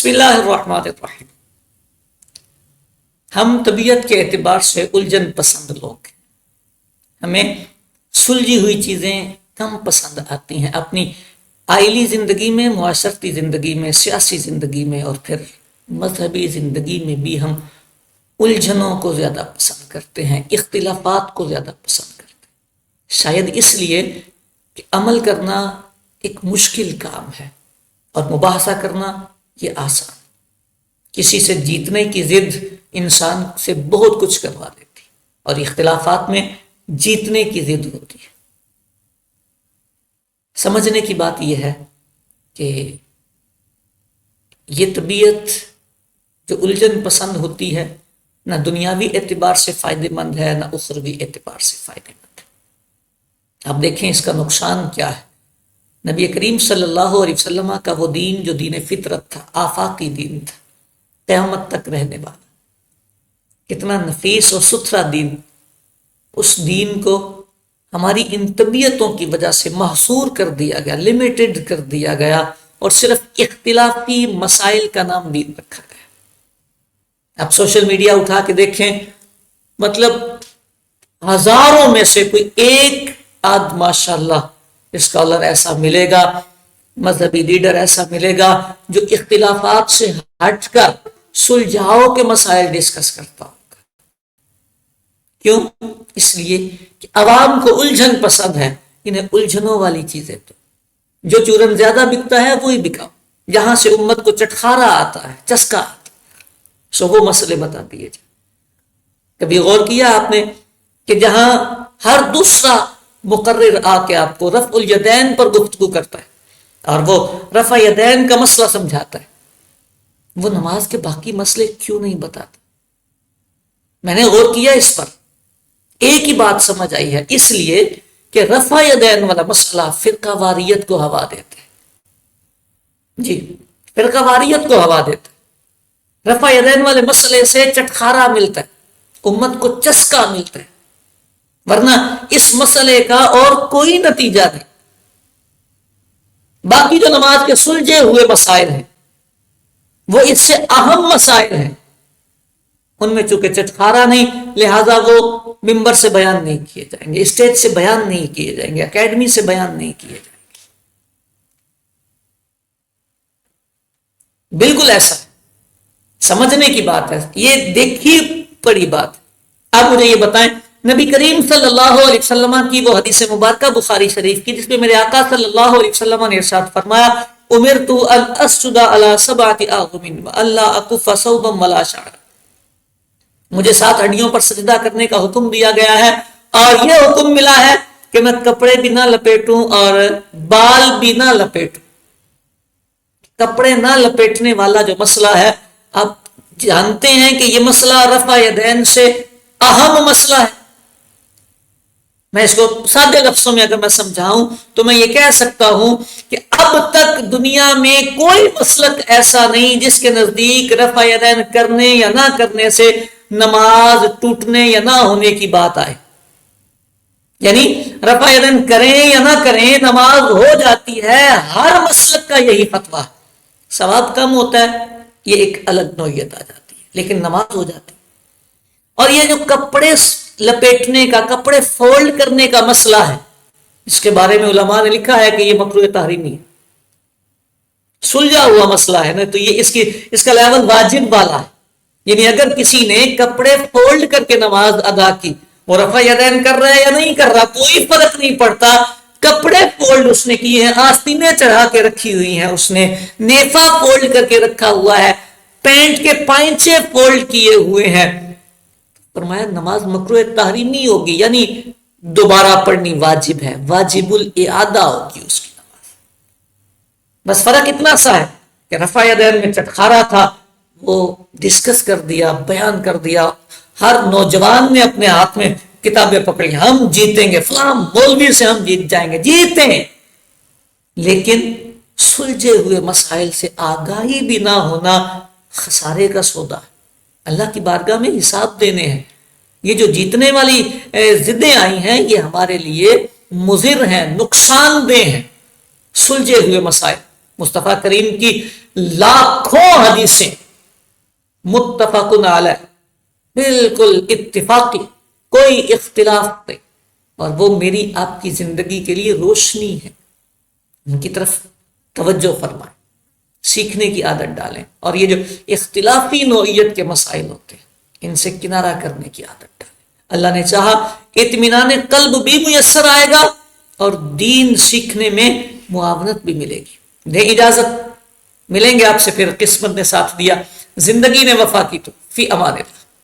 بسم اللہ الرحمن الرحیم۔ ہم طبیعت کے اعتبار سے الجھن پسند لوگ ہیں، ہمیں سلجھی ہوئی چیزیں کم پسند آتی ہیں۔ اپنی آئلی زندگی میں، معاشرتی زندگی میں، سیاسی زندگی میں اور پھر مذہبی زندگی میں بھی ہم الجھنوں کو زیادہ پسند کرتے ہیں، اختلافات کو زیادہ پسند کرتے ہیں، شاید اس لیے کہ عمل کرنا ایک مشکل کام ہے اور مباحثہ کرنا یہ آسان۔ کسی سے جیتنے کی ضد انسان سے بہت کچھ کروا دیتی اور اختلافات میں جیتنے کی ضد ہوتی ہے۔ سمجھنے کی بات یہ ہے کہ یہ طبیعت جو الجھن پسند ہوتی ہے نہ دنیاوی اعتبار سے فائدہ مند ہے نہ اخروی اعتبار سے فائدہ مند ہے۔ آپ دیکھیں اس کا نقصان کیا ہے۔ نبی کریم صلی اللہ علیہ وسلم کا وہ دین جو دین فطرت تھا، آفاقی دین تھا، قیامت تک رہنے والا، کتنا نفیس اور ستھرا دین، اس دین کو ہماری ان طبیعتوں کی وجہ سے محصور کر دیا گیا، لمیٹڈ کر دیا گیا اور صرف اختلافی مسائل کا نام دین رکھا گیا۔ آپ سوشل میڈیا اٹھا کے دیکھیں، مطلب ہزاروں میں سے کوئی ایک آدھ ماشاءاللہ اسکالر ایسا ملے گا، مذہبی لیڈر ایسا ملے گا جو اختلافات سے ہٹ کر سلجھاؤ کے مسائل ڈسکس کرتا ہوگا۔ کیوں؟ اس لیے کہ عوام کو الجھن پسند ہے، انہیں الجھنوں والی چیزیں تو جو چورن زیادہ بکتا ہے وہی بکاؤ، جہاں سے امت کو چٹخارا آتا ہے، چسکا آتا ہے، سو وہ مسئلے بتا دیے جائیں۔ کبھی غور کیا آپ نے کہ جہاں ہر دوسرا مقرر آ کے آپ کو رفع الیدین پر گفتگو کرتا ہے اور وہ رفع یدین کا مسئلہ سمجھاتا ہے، وہ نماز کے باقی مسئلے کیوں نہیں بتاتا؟ میں نے غور کیا اس پر، ایک ہی بات سمجھ آئی ہے، اس لیے کہ رفع یدین والا مسئلہ فرقہ واریت کو ہوا دیتے ہیں۔ جی، فرقہ واریت کو ہوا دیتے ہیں۔ رفع یدین والے مسئلے سے چٹخارا ملتا ہے، امت کو چسکا ملتا ہے، ورنہ اس مسئلے کا اور کوئی نتیجہ نہیں۔ باقی جو نماز کے سلجھے ہوئے مسائل ہیں وہ اس سے اہم مسائل ہیں، ان میں چونکہ چٹخارا نہیں، لہذا وہ ممبر سے بیان نہیں کیے جائیں گے، اسٹیج سے بیان نہیں کیے جائیں گے، اکیڈمی سے بیان نہیں کیے جائیں گے۔ بالکل ایسا سمجھنے کی بات ہے، یہ دیکھی پڑی بات۔ آپ مجھے یہ بتائیں، نبی کریم صلی اللہ علیہ وسلم کی وہ حدیث مبارکہ بخاری شریف کی جس میں میرے آقا صلی اللہ علیہ وسلم نے ارشاد فرمایا، امرت ان اسجد علی سبعۃ اعظم والا اکف ثوبا ولا شعر، مجھے 7 ہڈیوں پر سجدہ کرنے کا حکم دیا گیا ہے اور یہ حکم ملا ہے کہ میں کپڑے بھی نہ لپیٹوں اور بال بھی نہ لپیٹوں۔ کپڑے نہ لپیٹنے والا جو مسئلہ ہے، آپ جانتے ہیں کہ یہ مسئلہ رفع یدین سے اہم مسئلہ ہے۔ میں اس کو سادے لفظوں میں اگر میں سمجھاؤں تو میں یہ کہہ سکتا ہوں کہ اب تک دنیا میں کوئی مسلک ایسا نہیں جس کے نزدیک رفع یدین کرنے یا نہ کرنے سے نماز ٹوٹنے یا نہ ہونے کی بات آئے۔ یعنی رفع یدین کریں یا نہ کریں نماز ہو جاتی ہے، ہر مسلک کا یہی فتویٰ ہے۔ ثواب کم ہوتا ہے، یہ ایک الگ نوعیت آ جاتی ہے، لیکن نماز ہو جاتی ہے۔ اور یہ جو کپڑے لپیٹنے کا، کپڑے فولڈ کرنے کا مسئلہ ہے، اس کے بارے میں علماء نے لکھا ہے کہ یہ مکروہ تحریمی ہے، سلجھا ہوا مسئلہ ہے نا، تو یہ اس کا لیول واجب والا ہے۔ یعنی اگر کسی نے کپڑے فولڈ کر کے نماز ادا کی، وہ رفع یدین کر رہا ہے یا نہیں کر رہا کوئی فرق نہیں پڑتا، کپڑے فولڈ اس نے کیے ہیں، آستینیں چڑھا کے رکھی ہوئی ہیں، اس نے نیفا فولڈ کر کے رکھا ہوا ہے، پینٹ کے پائنچے فولڈ کیے ہوئے ہیں، فرمایا نماز مکروہ تحریمی ہوگی، یعنی دوبارہ پڑھنی واجب ہے، واجب الاعادہ ہوگی اس کی نماز۔ بس فرق اتنا سا ہے کہ رفع یدین میں چٹخارا تھا، وہ ڈسکس کر دیا، بیان کر دیا، ہر نوجوان نے اپنے ہاتھ میں کتابیں پکڑی، ہم جیتیں گے، فلاں مولوی سے ہم جیت جائیں گے، جیتیں۔ لیکن سلجھے ہوئے مسائل سے آگاہی بھی نہ ہونا خسارے کا سودا ہے، اللہ کی بارگاہ میں حساب دینے ہیں۔ یہ جو جیتنے والی ضدیں آئی ہیں یہ ہمارے لیے مضر ہیں، نقصان دہ ہیں۔ سلجھے ہوئے مسائل، مصطفیٰ کریم کی لاکھوں حدیثیں متفق علیہ، بالکل اتفاقی، کوئی اختلاف نہیں، اور وہ میری آپ کی زندگی کے لیے روشنی ہے، ان کی طرف توجہ فرمائیں، سیکھنے کی عادت ڈالیں، اور یہ جو اختلافی نوعیت کے مسائل ہوتے ہیں ان سے کنارہ کرنے کی عادت ڈالیں۔ اللہ نے چاہا اطمینان قلب بھی میسر آئے گا اور دین سیکھنے میں معاونت بھی ملے گی۔ دیں اجازت، ملیں گے آپ سے پھر، قسمت نے ساتھ دیا، زندگی نے وفا کی تو فی امان اللہ۔